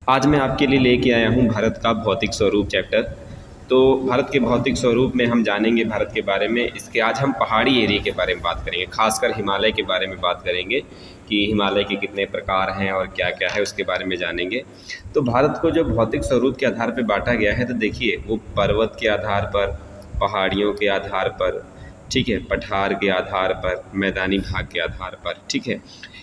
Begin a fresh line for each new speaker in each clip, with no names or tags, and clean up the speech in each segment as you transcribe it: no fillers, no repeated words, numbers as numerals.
आज मैं आपके लिए लेके आया हूँ भारत का भौतिक स्वरूप चैप्टर। तो भारत के भौतिक स्वरूप में हम जानेंगे भारत के बारे में। इसके आज हम पहाड़ी एरिया के बारे में बात करेंगे, खासकर हिमालय के बारे में बात करेंगे कि हिमालय के कितने प्रकार हैं और क्या क्या है उसके बारे में जानेंगे। तो भारत को जो भौतिक स्वरूप के आधार पर बांटा गया है, तो देखिए वो पर्वत के आधार पर, पहाड़ियों के आधार पर, ठीक है, पठार के आधार पर, मैदानी भाग के आधार पर, ठीक है।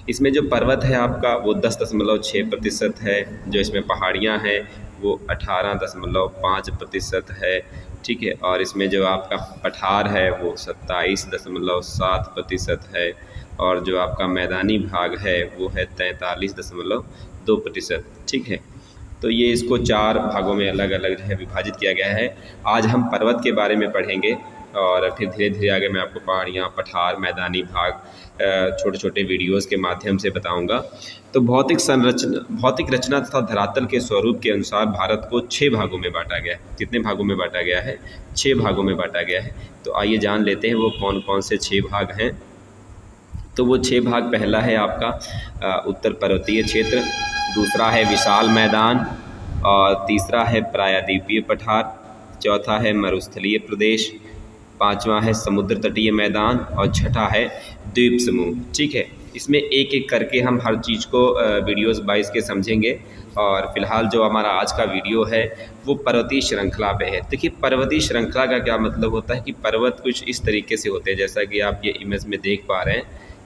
इसमें जो पर्वत है आपका वो 10.6% है, जो इसमें पहाड़ियाँ हैं वो 18.5% है, ठीक है। और इसमें जो आपका पठार है वो 27.7% है, और जो आपका मैदानी भाग है वो है 43.2%, ठीक है। तो ये इसको 4 भागों में अलग अलग जो है विभाजित किया गया है। आज हम पर्वत के बारे में पढ़ेंगे और फिर धीरे धीरे आगे मैं आपको पहाड़ियाँ, पठार, मैदानी भाग छोटे छोटे वीडियोज़ के माध्यम से बताऊंगा। तो भौतिक रचना तथा धरातल के स्वरूप के अनुसार भारत को 6 भागों में बांटा गया है। कितने भागों में बांटा गया है? 6 भागों में बांटा गया है। तो आइए जान लेते हैं वो कौन कौन से 6 भाग हैं। तो वो 6 भाग, पहला है आपका उत्तर पर्वतीय क्षेत्र, दूसरा है विशाल मैदान, और तीसरा है प्रायद्वीपीय पठार, चौथा है मरुस्थलीय प्रदेश, पांचवा है समुद्र तटीय मैदान, और छठा है द्वीप समूह, ठीक है। इसमें एक एक करके हम हर चीज़ को वीडियोज़ वाइज के समझेंगे। और फिलहाल जो हमारा आज का वीडियो है वो पर्वतीय श्रृंखला पे है। देखिए पर्वतीय श्रृंखला का क्या मतलब होता है कि पर्वत कुछ इस तरीके से होते हैं, जैसा कि आप ये इमेज में देख पा रहे हैं।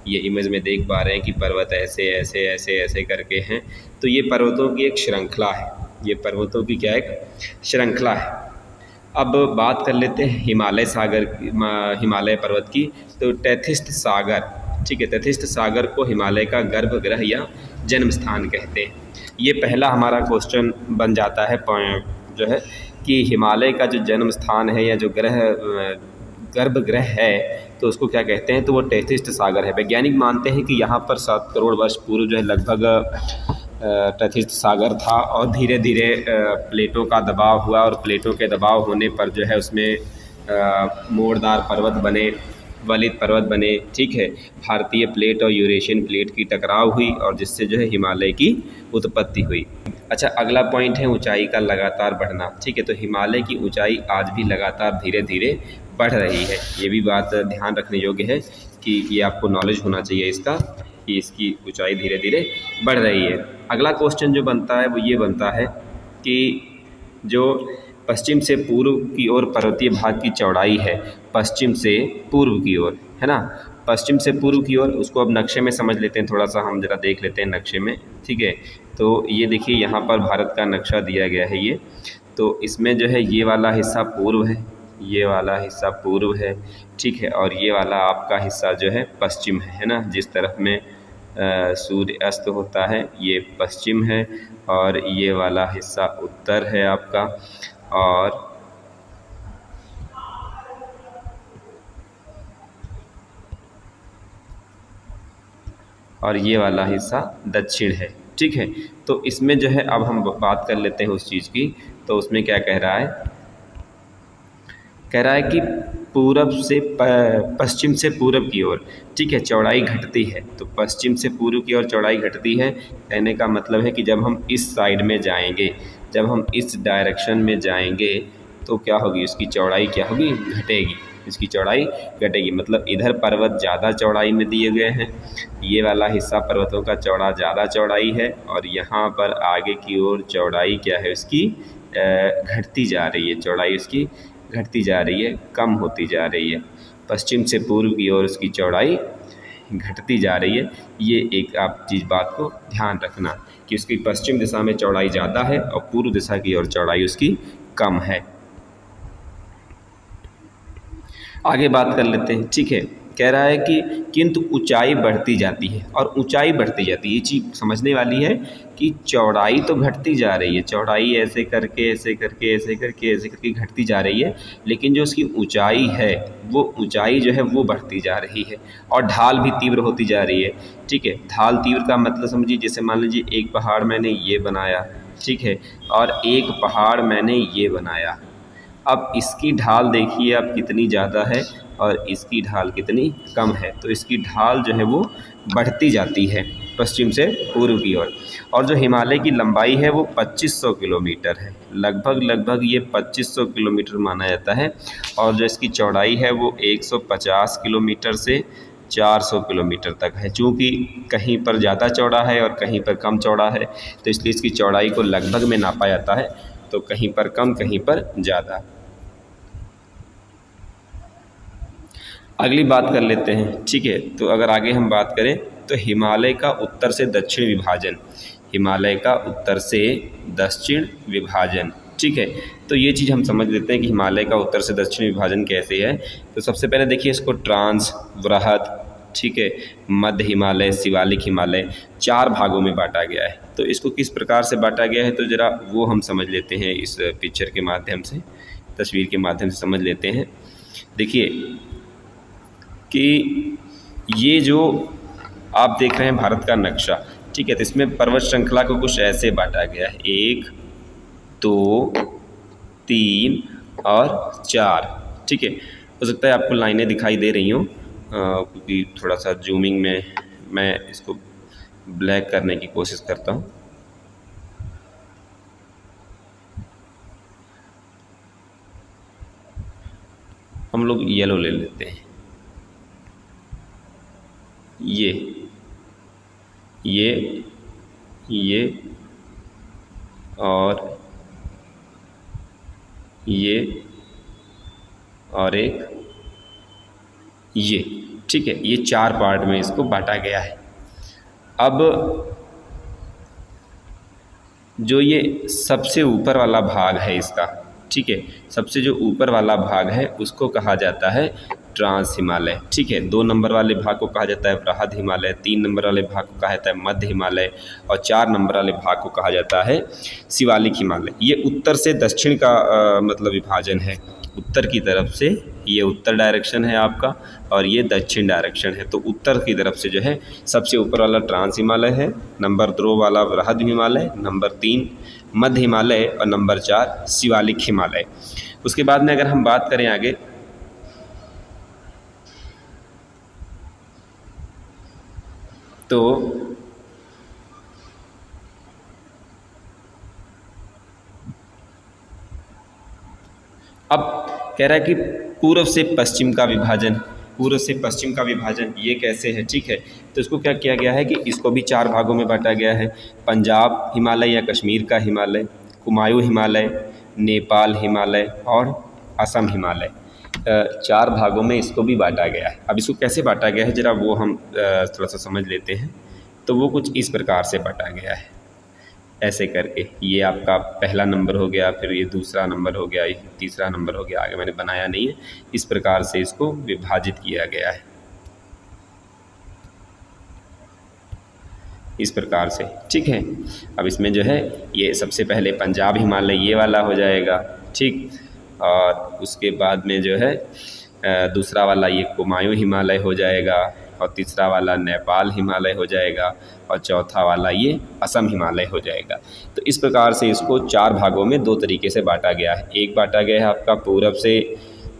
ये इमेज में देख पा रहे हैं कि पर्वत ऐसे ऐसे ऐसे ऐसे करके हैं। तो ये पर्वतों की एक श्रृंखला है, ये पर्वतों की क्या एक श्रृंखला है। अब बात कर लेते हैं हिमालय पर्वत की। तो तैथिस्त सागर, ठीक है, तैथिस्त सागर को हिमालय का गर्भगृह या जन्म स्थान कहते हैं। ये पहला हमारा क्वेश्चन बन जाता है जो है कि हिमालय का जो जन्म स्थान है या जो गर्भगृह है तो उसको क्या कहते हैं? तो वो तैथिस्त सागर है। वैज्ञानिक मानते हैं कि यहाँ पर 7 करोड़ वर्ष पूर्व जो है लगभग तैथिस्त सागर था, और धीरे धीरे प्लेटों का दबाव हुआ, और प्लेटों के दबाव होने पर जो है उसमें मोड़दार पर्वत बने, वलित पर्वत बने, ठीक है। भारतीय प्लेट और यूरेशियन प्लेट की टकराव हुई और जिससे जो है हिमालय की उत्पत्ति हुई। अच्छा, अगला पॉइंट है ऊंचाई का लगातार बढ़ना, ठीक है। तो हिमालय की ऊंचाई आज भी लगातार धीरे धीरे बढ़ रही है। ये भी बात ध्यान रखने योग्य है कि ये आपको नॉलेज होना चाहिए इसका, कि इसकी ऊंचाई धीरे धीरे बढ़ रही है। अगला क्वेश्चन जो बनता है वो ये बनता है कि जो पश्चिम से पूर्व की ओर पर्वतीय भाग की चौड़ाई है, पश्चिम से पूर्व की ओर, है ना, पश्चिम से पूर्व की ओर, उसको अब नक्शे में समझ लेते हैं, थोड़ा सा हम ज़रा देख लेते हैं नक्शे में, ठीक है। तो ये देखिए यहाँ पर भारत का नक्शा दिया गया है ये। तो इसमें जो है ये वाला हिस्सा पूर्व है, ये वाला हिस्सा पूर्व है, ठीक है, और ये वाला आपका हिस्सा जो है पश्चिम है ना। जिस तरफ में सूर्य अस्त होता है ये पश्चिम है, और ये वाला हिस्सा उत्तर है आपका, और ये वाला हिस्सा दक्षिण है, ठीक है। तो इसमें जो है अब हम बात कर लेते हैं उस चीज़ की। तो उसमें क्या कह रहा है? कह रहा है कि पूरब से पश्चिम से पूरब की ओर, ठीक है, चौड़ाई घटती है। तो पश्चिम से पूर्व की ओर चौड़ाई घटती है, कहने का मतलब है कि जब हम इस साइड में जाएंगे, जब हम इस डायरेक्शन में जाएंगे तो क्या होगी? उसकी चौड़ाई क्या होगी? घटेगी, इसकी चौड़ाई घटेगी। मतलब इधर पर्वत ज़्यादा चौड़ाई में दिए गए हैं, ये वाला हिस्सा पर्वतों का ज़्यादा चौड़ाई है, और यहाँ पर आगे की ओर चौड़ाई क्या है उसकी? घटती जा रही है, चौड़ाई उसकी घटती जा रही है, कम होती जा रही है। पश्चिम से पूर्व की ओर उसकी चौड़ाई घटती जा रही है। ये एक आप बात को ध्यान रखना कि उसकी पश्चिम दिशा में चौड़ाई ज़्यादा है और पूर्व दिशा की ओर चौड़ाई उसकी कम है। आगे बात कर लेते हैं, ठीक है। कह रहा है कि किंतु ऊंचाई बढ़ती जाती है, और ऊंचाई बढ़ती जाती है, ये चीज़ समझने वाली है कि चौड़ाई तो घटती जा रही है, चौड़ाई ऐसे करके ऐसे करके ऐसे करके ऐसे करके घटती जा रही है, लेकिन जो उसकी ऊंचाई है वो ऊंचाई जो है वो बढ़ती जा रही है, और ढाल भी तीव्र होती जा रही है, ठीक है। ढाल तीव्र का मतलब समझिए, जैसे मान लीजिए एक पहाड़ मैंने ये बनाया, ठीक है, और एक पहाड़ मैंने ये बनाया, अब इसकी ढाल देखिए आप कितनी ज़्यादा है और इसकी ढाल कितनी कम है। तो इसकी ढाल जो है वो बढ़ती जाती है पश्चिम से पूर्व की ओर। और जो हिमालय की लंबाई है वो 2500 किलोमीटर है, लगभग ये 2500 किलोमीटर माना जाता है। और जो इसकी चौड़ाई है वो 150 किलोमीटर से 400 किलोमीटर तक है। चूँकि कहीं पर ज़्यादा चौड़ा है और कहीं पर कम चौड़ा है, तो इसलिए इसकी चौड़ाई को लगभग में नापा जाता है, तो कहीं पर कम कहीं पर ज़्यादा। अगली बात कर लेते हैं, ठीक है। तो अगर आगे हम बात करें तो हिमालय का उत्तर से दक्षिण विभाजन, हिमालय का उत्तर से दक्षिण विभाजन, ठीक है। तो ये चीज़ हम समझ लेते हैं कि हिमालय का उत्तर से दक्षिण विभाजन कैसे है। तो सबसे पहले देखिए इसको ट्रांस, वृहद, ठीक है, मध्य हिमालय, शिवालिक हिमालय 4 भागों में बांटा गया है। तो इसको किस प्रकार से बांटा गया है तो ज़रा वो हम समझ लेते हैं, इस पिक्चर के माध्यम से, तस्वीर के माध्यम से समझ लेते हैं। देखिए कि ये जो आप देख रहे हैं भारत का नक्शा, ठीक है, तो इसमें पर्वत श्रृंखला को कुछ ऐसे बांटा गया है, 1 2 3 और 4, ठीक है। हो सकता है आपको लाइनें दिखाई दे रही हों, क्योंकि थोड़ा सा जूमिंग में मैं इसको ब्लैक करने की कोशिश करता हूँ। हम लोग येलो ले लेते हैं। ये और ये और एक ये, ठीक है। ये 4 पार्ट में इसको बांटा गया है। अब जो ये सबसे ऊपर वाला भाग है इसका, ठीक है, सबसे जो ऊपर वाला भाग है उसको कहा जाता है ट्रांस हिमालय, ठीक है। 2 नंबर वाले भाग को कहा जाता है वृहद हिमालय, 3 नंबर वाले भाग को कहा जाता है मध्य हिमालय और 4 नंबर वाले भाग को कहा जाता है शिवालिक हिमालय। ये उत्तर से दक्षिण का मतलब विभाजन है। उत्तर की तरफ से ये उत्तर डायरेक्शन है आपका और ये दक्षिण डायरेक्शन है। तो उत्तर की तरफ से जो है सबसे ऊपर वाला ट्रांस हिमालय है, नंबर 2 वाला वृहद हिमालय, नंबर 3 मध्य हिमालय और नंबर 4 शिवालिक हिमालय। उसके बाद में अगर हम बात करें आगे, तो अब कह रहा है कि पूर्व से पश्चिम का विभाजन, पूर्व से पश्चिम का विभाजन ये कैसे है, ठीक है। तो इसको क्या किया गया है कि इसको भी 4 भागों में बांटा गया है। पंजाब हिमालय या कश्मीर का हिमालय, कुमायूं हिमालय, नेपाल हिमालय और असम हिमालय, 4 भागों में इसको भी बांटा गया है। अब इसको कैसे बांटा गया है ज़रा वो हम थोड़ा सा समझ लेते हैं। तो वो कुछ इस प्रकार से बांटा गया है, ऐसे करके। ये आपका पहला नंबर हो गया, फिर ये दूसरा नंबर हो गया, ये तीसरा नंबर हो गया, आगे मैंने बनाया नहीं है। इस प्रकार से इसको विभाजित किया गया है, इस प्रकार से, ठीक है। अब इसमें जो है ये सबसे पहले पंजाब हिमालय ये वाला हो जाएगा, ठीक। और उसके बाद में जो है दूसरा वाला ये कुमायूं हिमालय हो जाएगा और तीसरा वाला नेपाल हिमालय हो जाएगा और चौथा वाला ये असम हिमालय हो जाएगा। तो इस प्रकार से इसको 4 भागों में 2 तरीके से बांटा गया है। एक बांटा गया है आपका पूरब से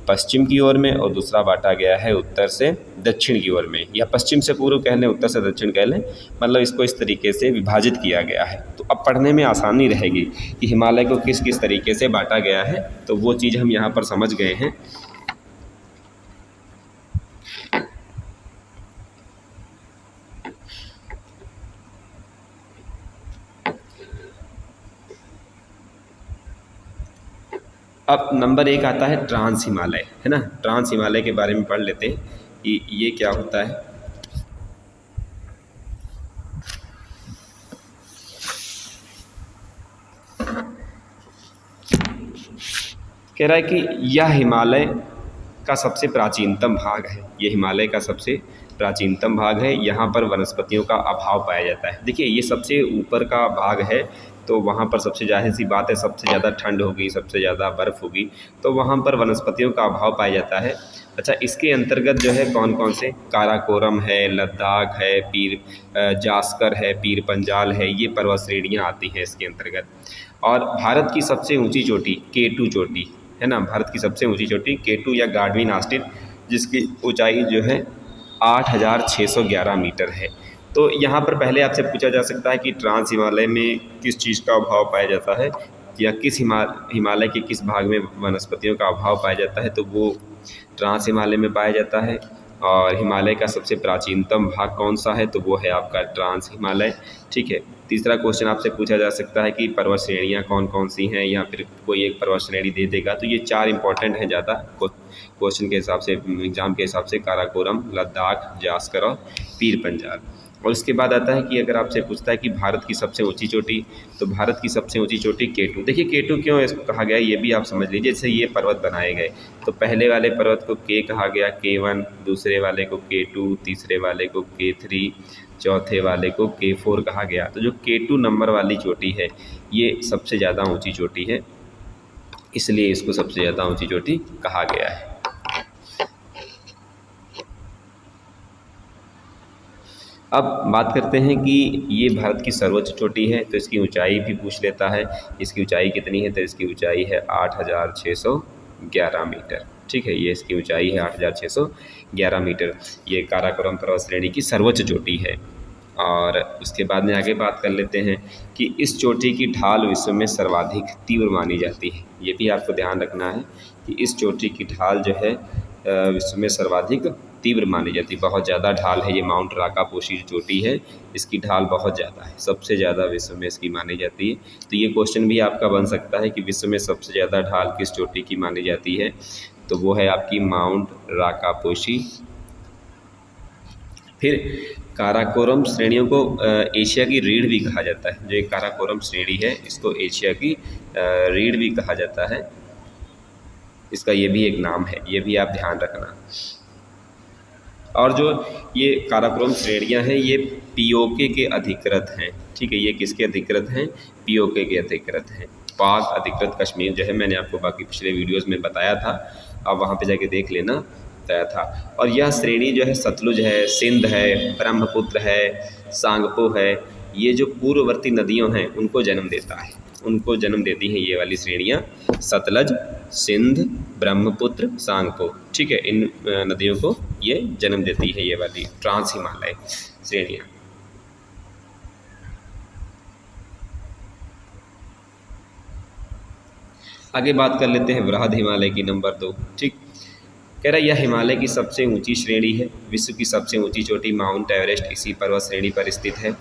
पश्चिम की ओर में और दूसरा बांटा गया है उत्तर से दक्षिण की ओर में, या पश्चिम से पूर्व कह लें, उत्तर से दक्षिण कह लें, मतलब इसको इस तरीके से विभाजित किया गया है। तो अब पढ़ने में आसानी रहेगी कि हिमालय को किस किस तरीके से बांटा गया है, तो वो चीज़ हम यहाँ पर समझ गए हैं। अब नंबर 1 आता है ट्रांस हिमालय, है ना। ट्रांस हिमालय के बारे में पढ़ लेते हैं कि ये क्या होता है। कह रहा है कि यह हिमालय का सबसे प्राचीनतम भाग है, ये हिमालय का सबसे प्राचीनतम भाग है। यहाँ पर वनस्पतियों का अभाव पाया जाता है। देखिए ये सबसे ऊपर का भाग है, तो वहाँ पर सबसे जाहिर सी बात है सबसे ज़्यादा ठंड होगी, सबसे ज़्यादा बर्फ़ होगी, तो वहाँ पर वनस्पतियों का अभाव पाया जाता है। अच्छा, इसके अंतर्गत जो है कौन कौन से, काराकोरम है, लद्दाख है, पीर जास्कर है, पीर पंजाल है, ये पर्वत श्रेणियाँ आती हैं इसके अंतर्गत। और भारत की सबसे ऊंची चोटी K2 चोटी, है ना, भारत की सबसे ऊंची चोटी K2 या गार्डविन ऑस्टिन, जिसकी ऊंचाई जो है 8,611 मीटर है। तो यहाँ पर पहले आपसे पूछा जा सकता है कि ट्रांस हिमालय में किस चीज़ का अभाव पाया जाता है, या किस हिमालय के किस भाग में वनस्पतियों का अभाव पाया जाता है, तो वो ट्रांस हिमालय में पाया जाता है। और हिमालय का सबसे प्राचीनतम भाग कौन सा है, तो वो है आपका ट्रांस हिमालय। ठीक है। तीसरा क्वेश्चन आपसे पूछा जा सकता है कि पर्वत श्रेणियाँ कौन कौन सी हैं, या फिर कोई एक पर्वत श्रेणी दे देगा। तो ये 4 इंपॉर्टेंट हैं ज़्यादा क्वेश्चन के हिसाब से, एग्जाम के हिसाब से, काराकोरम, लद्दाख, जास्कर और पीर पंजाल। और उसके बाद आता है कि अगर आपसे पूछता है कि भारत की सबसे ऊंची चोटी, तो भारत की सबसे ऊंची चोटी K2। देखिए K2 क्यों इसको कहा गया ये भी आप समझ लीजिए। जैसे ये पर्वत बनाए गए तो पहले वाले पर्वत को K कहा गया, K1, दूसरे वाले को K2, तीसरे वाले को K3, चौथे वाले को K4 कहा गया। तो जो K2 नंबर वाली चोटी है ये सबसे ज़्यादा ऊँची चोटी है, इसलिए इसको सबसे ज़्यादा ऊँची चोटी कहा गया है। अब बात करते हैं कि ये भारत की सर्वोच्च चोटी है, तो इसकी ऊंचाई भी पूछ लेता है। इसकी ऊंचाई कितनी है, तो इसकी ऊंचाई है 8,611 मीटर। ठीक है, ये इसकी ऊंचाई है 8,611 मीटर। ये काराकोरम पर्वत श्रेणी की सर्वोच्च चोटी है। और उसके बाद में आगे बात कर लेते हैं कि इस चोटी की ढाल विश्व में सर्वाधिक तीव्र मानी जाती है। ये भी आपको ध्यान रखना है कि इस चोटी की ढाल जो है विश्व में सर्वाधिक तीव्र मानी जाती है। बहुत ज़्यादा ढाल है ये माउंट राकापोशी जो चोटी है, इसकी ढाल बहुत ज़्यादा है, सबसे ज़्यादा विश्व में इसकी मानी जाती है। तो ये क्वेश्चन भी आपका बन सकता है कि विश्व में सबसे ज़्यादा ढाल किस चोटी की मानी जाती है, तो वो है आपकी माउंट राकापोशी। फिर काराकोरम श्रेणियों को एशिया की रीढ़ भी कहा जाता है। जो एक काराकोरम श्रेणी है इसको एशिया की रीढ़ भी कहा जाता है, इसका ये भी एक नाम है, ये भी आप ध्यान रखना। और जो ये काराकोरम श्रेणियाँ हैं ये पीओके के अधिकृत हैं। ठीक है, ये किसके अधिकृत हैं, पीओके के अधिकृत हैं। पाक अधिकृत कश्मीर जो है, मैंने आपको बाकी पिछले वीडियोस में बताया था, आप वहाँ पे जाके देख लेना, बताया था। और यह श्रेणी जो है सतलुज है, सिंध है, ब्रह्मपुत्र है, सांगपो है, ये जो पूर्ववर्ती नदियों हैं उनको जन्म देता है, उनको जन्म देती हैं ये वाली श्रेणियाँ, सतलज, सिंध, ब्रह्मपुत्र, सांगपो। ठीक है, इन नदियों को ये जन्म देती है ये वाली ट्रांस हिमालय श्रेणियाँ। आगे बात कर लेते हैं वृहद हिमालय की, नंबर 2। ठीक, कह रहा है यह हिमालय की सबसे ऊंची श्रेणी है। विश्व की सबसे ऊंची चोटी माउंट एवरेस्ट इसी पर्वत श्रेणी पर स्थित है,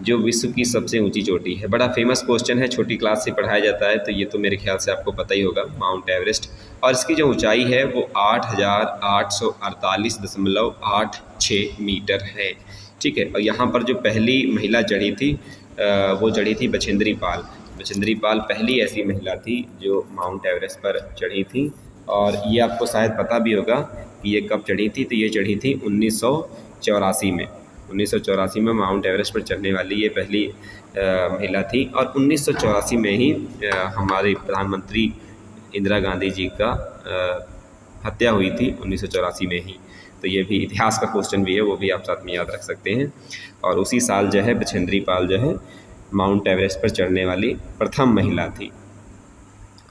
जो विश्व की सबसे ऊंची चोटी है। बड़ा फेमस क्वेश्चन है, छोटी क्लास से पढ़ाया जाता है, तो ये तो मेरे ख्याल से आपको पता ही होगा, माउंट एवरेस्ट। और इसकी जो ऊंचाई है वो 8,848.86 मीटर है। ठीक है, और यहाँ पर जो पहली महिला चढ़ी थी वो चढ़ी थी बछेंद्री पाल। बछेंद्री पाल पहली ऐसी महिला थी जो माउंट एवरेस्ट पर चढ़ी थी। और ये आपको शायद पता भी होगा कि ये कब चढ़ी थी, तो ये चढ़ी थी 1984 में। 1984 में माउंट एवरेस्ट पर चढ़ने वाली ये पहली महिला थी। और 1984 में ही हमारे प्रधानमंत्री इंदिरा गांधी जी का हत्या हुई थी 1984 में ही। तो ये भी इतिहास का क्वेश्चन भी है, वो भी आप साथ में याद रख सकते हैं। और उसी साल जो है बछेंद्री पाल जो है माउंट एवरेस्ट पर चढ़ने वाली प्रथम महिला थी।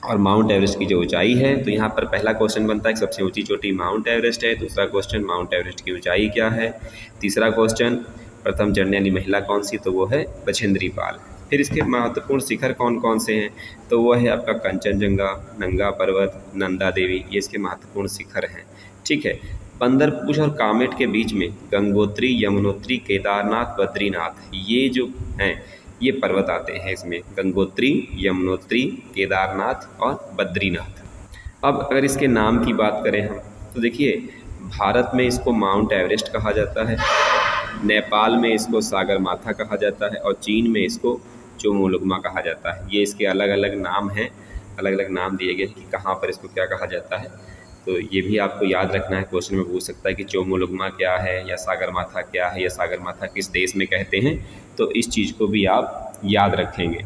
और माउंट एवरेस्ट की जो ऊंचाई है, तो यहाँ पर पहला क्वेश्चन बनता है कि सबसे ऊंची चोटी माउंट एवरेस्ट है। दूसरा क्वेश्चन माउंट एवरेस्ट की ऊंचाई क्या है। तीसरा क्वेश्चन प्रथम चढ़ने वाली महिला कौन सी, तो वो है बछेंद्री पाल। फिर इसके महत्वपूर्ण शिखर कौन कौन से हैं, तो वो है आपका कंचनजंगा, नंगा पर्वत, नंदा देवी, ये इसके महत्वपूर्ण शिखर हैं। ठीक है, बंदरपूछ और कामेट के बीच में गंगोत्री, यमुनोत्री, केदारनाथ, बद्रीनाथ, ये जो हैं ये पर्वत आते हैं इसमें, गंगोत्री, यमुनोत्री, केदारनाथ और बद्रीनाथ। अब अगर इसके नाम की बात करें हम, तो देखिए भारत में इसको माउंट एवरेस्ट कहा जाता है, नेपाल में इसको सागरमाथा कहा जाता है, और चीन में इसको चोमोलुंगमा कहा जाता है। ये इसके अलग अलग नाम हैं, अलग अलग नाम दिए गए कि कहाँ पर इसको क्या कहा जाता है। तो ये भी आपको याद रखना है, क्वेश्चन में पूछ सकता है कि चोमोलुंगमा क्या है, या सागरमाथा क्या है, या सागरमाथा किस देश में कहते हैं। तो इस चीज़ को भी आप याद रखेंगे।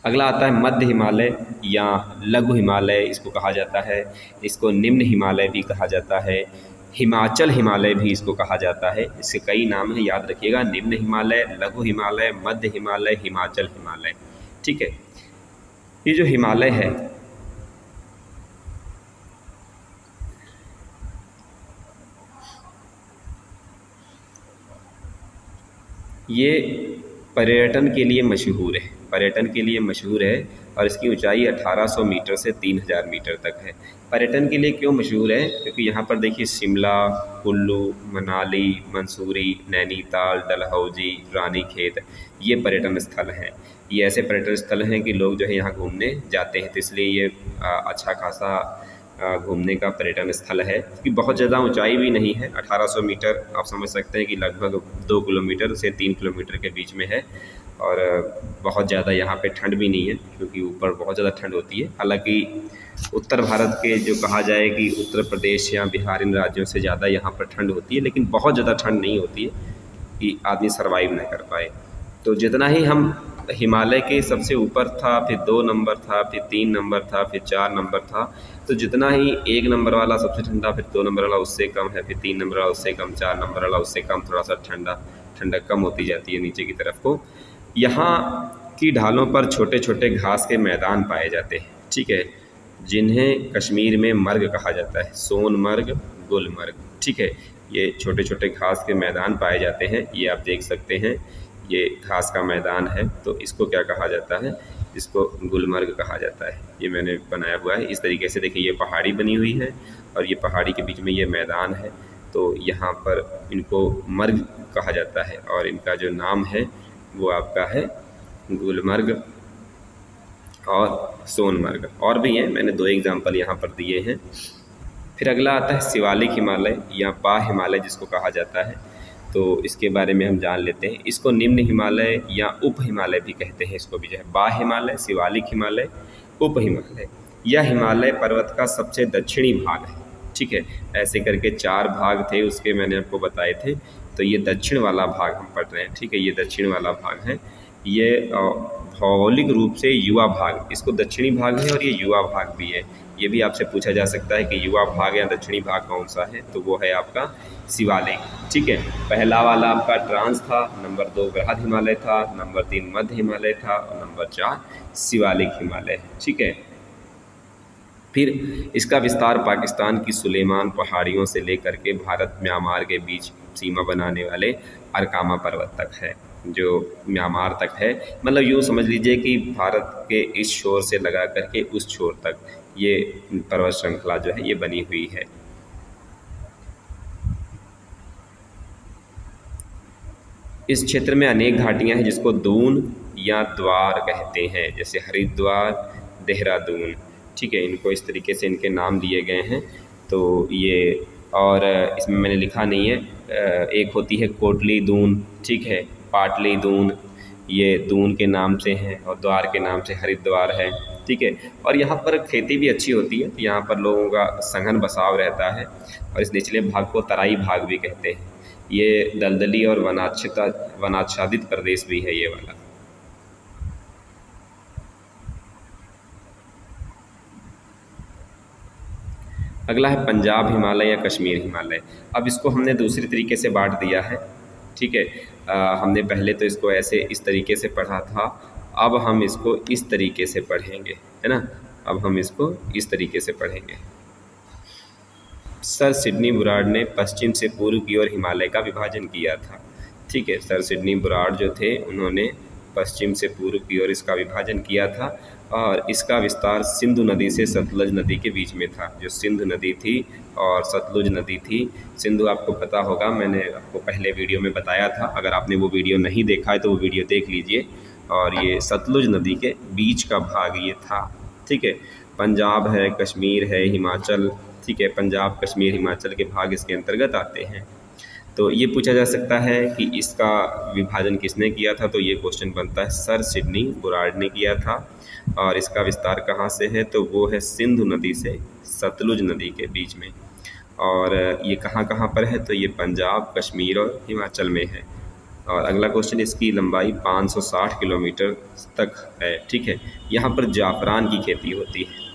अगला आता है मध्य हिमालय या लघु हिमालय इसको कहा जाता है। इसको निम्न हिमालय भी कहा जाता है, हिमाचल हिमालय भी इसको कहा जाता है। इसके कई नाम हैं, याद रखिएगा, निम्न हिमालय, लघु हिमालय, मध्य हिमालय, हिमाचल हिमालय। ठीक है, ये जो हिमालय है ये पर्यटन के लिए मशहूर है, पर्यटन के लिए मशहूर है और इसकी ऊंचाई 1800 मीटर से 3000 मीटर तक है। पर्यटन के लिए क्यों मशहूर है? क्योंकि यहाँ पर देखिए शिमला, कुल्लू, मनाली, मंसूरी, नैनीताल, डलहौजी, रानीखेत ये पर्यटन स्थल हैं। ये ऐसे पर्यटन स्थल हैं कि लोग जो है यहाँ घूमने जाते हैं, तो इसलिए ये अच्छा खासा घूमने का पर्यटन स्थल है। क्योंकि बहुत ज़्यादा ऊंचाई भी नहीं है, 1800 मीटर आप समझ सकते हैं कि लगभग 2 किलोमीटर से 3 किलोमीटर के बीच में है। और बहुत ज़्यादा यहाँ पे ठंड भी नहीं है, क्योंकि ऊपर बहुत ज़्यादा ठंड होती है। हालांकि उत्तर भारत के जो कहा जाए कि उत्तर प्रदेश या बिहार इन राज्यों से ज़्यादा यहाँ पर ठंड होती है, लेकिन बहुत ज़्यादा ठंड नहीं होती है कि आदमी सर्वाइव ना कर पाए। तो जितना ही हम हिमालय के सबसे ऊपर था, फिर 2 नंबर था, फिर 3 नंबर था, फिर 4 नंबर था, तो जितना ही 1 नंबर वाला सबसे ठंडा, फिर 2 नंबर वाला उससे कम है, फिर 3 नंबर वाला उससे कम, 4 नंबर वाला उससे कम, थोड़ा सा ठंडक कम होती जाती है नीचे की तरफ को। यहाँ की ढालों पर छोटे छोटे घास के मैदान पाए जाते हैं, ठीक है, जिन्हें कश्मीर में मर्ग कहा जाता है, सोनमर्ग, गुलमर्ग, ठीक है। ये छोटे छोटे घास के मैदान पाए जाते हैं, ये आप देख सकते हैं, ये घास का मैदान है, तो इसको क्या कहा जाता है? इसको गुलमर्ग कहा जाता है। ये मैंने बनाया हुआ है इस तरीके से, देखिए ये पहाड़ी बनी हुई है और ये पहाड़ी के बीच में ये मैदान है, तो यहाँ पर इनको मर्ग कहा जाता है और इनका जो नाम है वो आपका है गुलमर्ग और सोनमर्ग। और भी हैं, मैंने 2 एग्जाम्पल यहाँ पर दिए हैं। फिर अगला आता है शिवालिक हिमालय या बा हिमालय जिसको कहा जाता है, तो इसके बारे में हम जान लेते हैं। इसको निम्न हिमालय या उप हिमालय भी कहते हैं, इसको भी जो है बा हिमालय, शिवालिक हिमालय, उप हिमालय। यह हिमालय पर्वत का सबसे दक्षिणी भाग है, ठीक है। ऐसे करके 4 भाग थे उसके, मैंने आपको बताए थे, तो ये दक्षिण वाला भाग हम पढ़ रहे हैं, ठीक है, ये दक्षिण वाला भाग है। ये भौगोलिक रूप से युवा भाग, इसको दक्षिणी भाग है और ये युवा भाग भी है। ये भी आपसे पूछा जा सकता है कि युवा भाग या दक्षिणी भाग कौन सा है, तो वो है आपका शिवालिक, ठीक है। पहला वाला आपका ट्रांस था, नंबर 2 बृहद हिमालय था, नंबर 3 मध्य हिमालय था और नंबर 4 शिवालिक हिमालय, ठीक है। फिर इसका विस्तार पाकिस्तान की सुलेमान पहाड़ियों से लेकर के भारत म्यांमार के बीच सीमा बनाने वाले अरकामा पर्वत तक है, जो म्यांमार तक है। मतलब यूँ समझ लीजिए कि भारत के इस छोर से लगा करके उस छोर तक ये पर्वत श्रृंखला जो है ये बनी हुई है। इस क्षेत्र में अनेक घाटियां हैं जिसको दून या द्वार कहते हैं, जैसे हरिद्वार, देहरादून, ठीक है। इनको इस तरीके से इनके नाम दिए गए हैं। तो ये, और इसमें मैंने लिखा नहीं है, एक होती है कोटली दून, ठीक है, पाटली दून, ये दून के नाम से हैं और द्वार के नाम से हरिद्वार है, ठीक है। और यहाँ पर खेती भी अच्छी होती है, तो यहाँ पर लोगों का सघन बसाव रहता है और इस निचले भाग को तराई भाग भी कहते हैं। ये दलदली और वनाच्छादित प्रदेश भी है ये वाला। अगला है पंजाब हिमालय या कश्मीर हिमालय। अब इसको हमने दूसरी तरीके से बांट दिया है, ठीक है। हमने पहले तो इसको ऐसे इस तरीके से पढ़ा था, अब हम इसको इस तरीके से पढ़ेंगे, है ना। अब हम इसको इस तरीके से पढ़ेंगे। सर सिडनी बुराड़ ने पश्चिम से पूर्व की ओर हिमालय का विभाजन किया था, ठीक है। सर सिडनी बुराड़ जो थे उन्होंने पश्चिम से पूर्व की ओर इसका विभाजन किया था और इसका विस्तार सिंधु नदी से सतलुज नदी के बीच में था। जो सिंधु नदी थी और सतलुज नदी थी, सिंधु आपको पता होगा, मैंने आपको पहले वीडियो में बताया था, अगर आपने वो वीडियो नहीं देखा है तो वो वीडियो देख लीजिए। और ये सतलुज नदी के बीच का भाग ये था, ठीक है। पंजाब है, कश्मीर है, हिमाचल, ठीक है, पंजाब, कश्मीर, हिमाचल के भाग इसके अंतर्गत आते हैं। तो ये पूछा जा सकता है कि इसका विभाजन किसने किया था, तो ये क्वेश्चन बनता है सर सिडनी बुराड़ ने किया था। और इसका विस्तार कहाँ से है, तो वो है सिंधु नदी से सतलुज नदी के बीच में। और ये कहाँ कहाँ पर है, तो ये पंजाब, कश्मीर और हिमाचल में है। और अगला क्वेश्चन, इसकी लंबाई 560 किलोमीटर तक है, ठीक है। यहाँ पर जाफ़रान की खेती होती है,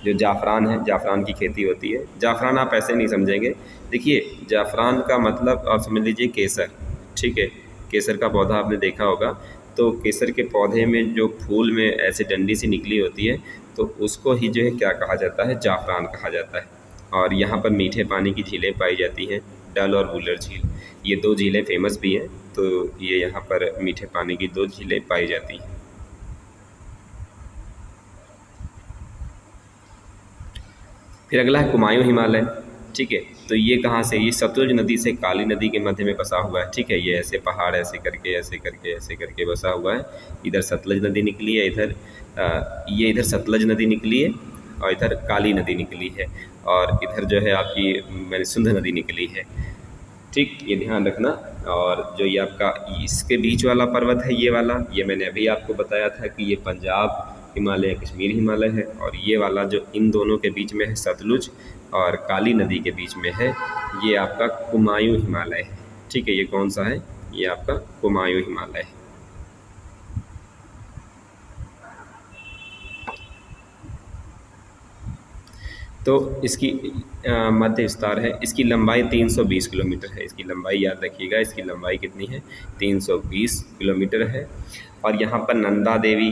जो जाफ़रान है, जाफ़रान की खेती होती है। जाफ़रान आप ऐसे नहीं समझेंगे, देखिए जाफ़रान का मतलब आप समझ लीजिए केसर, ठीक है। केसर का पौधा आपने देखा होगा, तो केसर के पौधे में जो फूल में ऐसे डंडी सी निकली होती है, तो उसको ही जो है क्या कहा जाता है, जाफरान कहा जाता है। और यहाँ पर मीठे पानी की झीलें पाई जाती हैं, डल और वुलर झील, ये 2 झीलें फेमस भी हैं। तो ये यहाँ पर मीठे पानी की 2 झीलें पाई जाती हैं। फिर अगला है कुमायूं हिमालय। ठीक है, तो ये कहाँ से, ये सतलुज नदी से काली नदी के मध्य में बसा हुआ है। ठीक है, ये ऐसे पहाड़ ऐसे करके ऐसे करके ऐसे करके बसा हुआ है। इधर सतलुज नदी निकली है, इधर ये इधर सतलुज नदी निकली है और इधर काली नदी निकली है, और इधर जो है आपकी मैंने सिंध नदी निकली है। ठीक, ये ध्यान रखना। और जो ये आपका इसके बीच वाला पर्वत है, ये वाला, ये मैंने अभी आपको बताया था कि ये पंजाब हिमालय कश्मीर हिमालय है, और ये वाला जो इन दोनों के बीच में है सतलुज और काली नदी के बीच में है, ये आपका कुमायूं हिमालय है। ठीक है, ये कौन सा है, ये आपका कुमायूं हिमालय है। तो इसकी मध्य विस्तार है, इसकी लंबाई 320 किलोमीटर है। इसकी लंबाई याद रखिएगा, इसकी लंबाई कितनी है, 320 किलोमीटर है। और यहाँ पर नंदा देवी,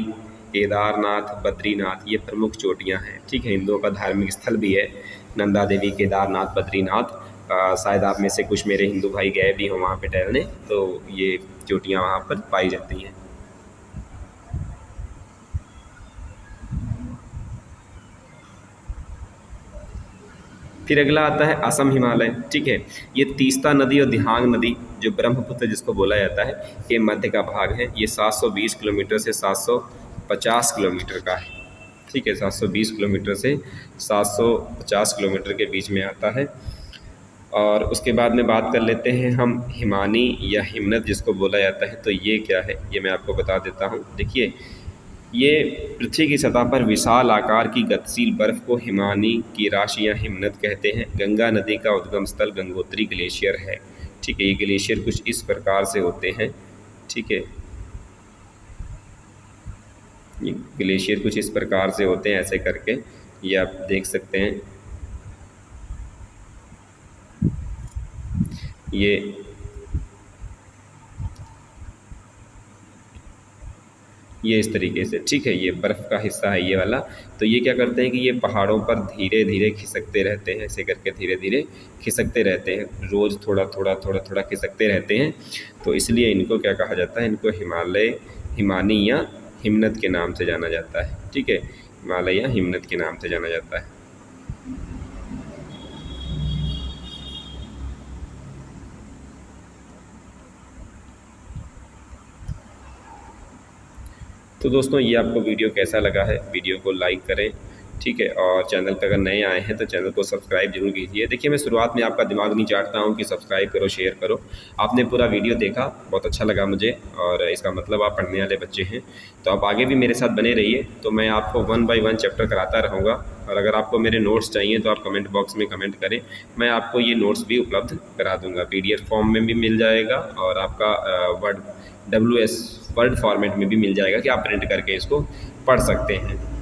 केदारनाथ, बद्रीनाथ, ये प्रमुख चोटियाँ हैं। ठीक है, हिंदुओं का धार्मिक स्थल भी है नंदा देवी, केदारनाथ, बद्रीनाथ। शायद आप में से कुछ मेरे हिंदू भाई गए भी हों वहाँ पे टहलने, तो ये चोटियाँ वहाँ पर पाई जाती हैं। फिर अगला आता है असम हिमालय। ठीक है, ये तीस्ता नदी और दिहांग नदी, जो ब्रह्मपुत्र जिसको बोला जाता है, के मध्य का भाग है। ये 720 किलोमीटर से 750 किलोमीटर का है। ठीक है, 720 किलोमीटर से 750 किलोमीटर के बीच में आता है। और उसके बाद में बात कर लेते हैं हम हिमानी या हिमनद जिसको बोला जाता है। तो ये क्या है, ये मैं आपको बता देता हूँ। देखिए, ये पृथ्वी की सतह पर विशाल आकार की गतिशील बर्फ़ को हिमानी की राशि या हिमनद कहते हैं। गंगा नदी का उद्गम स्थल गंगोत्री ग्लेशियर है। ठीक है, ये ग्लेशियर कुछ इस प्रकार से होते हैं। ठीक है, ये ग्लेशियर कुछ इस प्रकार से होते हैं, ऐसे करके, ये आप देख सकते हैं। ये इस तरीके से। ठीक है, ये बर्फ़ का हिस्सा है ये वाला। तो ये क्या करते हैं कि ये पहाड़ों पर धीरे धीरे खिसकते रहते हैं, ऐसे करके धीरे धीरे खिसकते रहते हैं, रोज़ थोड़ा थोड़ा थोड़ा थोड़ा खिसकते रहते हैं। तो इसलिए इनको क्या कहा जाता है, इनको हिमालय, हिमानी या हिमनद के नाम से जाना जाता है। ठीक है, हिमालय या हिमनद के नाम से जाना जाता है। तो दोस्तों, ये आपको वीडियो कैसा लगा है, वीडियो को लाइक करें। ठीक है, और चैनल पर अगर नए आए हैं तो चैनल को सब्सक्राइब जरूर कीजिए। देखिए, मैं शुरुआत में आपका दिमाग नहीं चाटता हूँ कि सब्सक्राइब करो, शेयर करो। आपने पूरा वीडियो देखा, बहुत अच्छा लगा मुझे, और इसका मतलब आप पढ़ने वाले बच्चे हैं। तो आप आगे भी मेरे साथ बने रहिए, तो मैं आपको 1 बाय 1 चैप्टर कराता रहूँगा। और अगर आपको मेरे नोट्स चाहिए तो आप कमेंट बॉक्स में कमेंट करें, मैं आपको ये नोट्स भी उपलब्ध करा दूँगा। PDF फॉर्म में भी मिल जाएगा, और आपका वर्ड WS वर्ड फॉर्मेट में भी मिल जाएगा कि आप प्रिंट करके इसको पढ़ सकते हैं।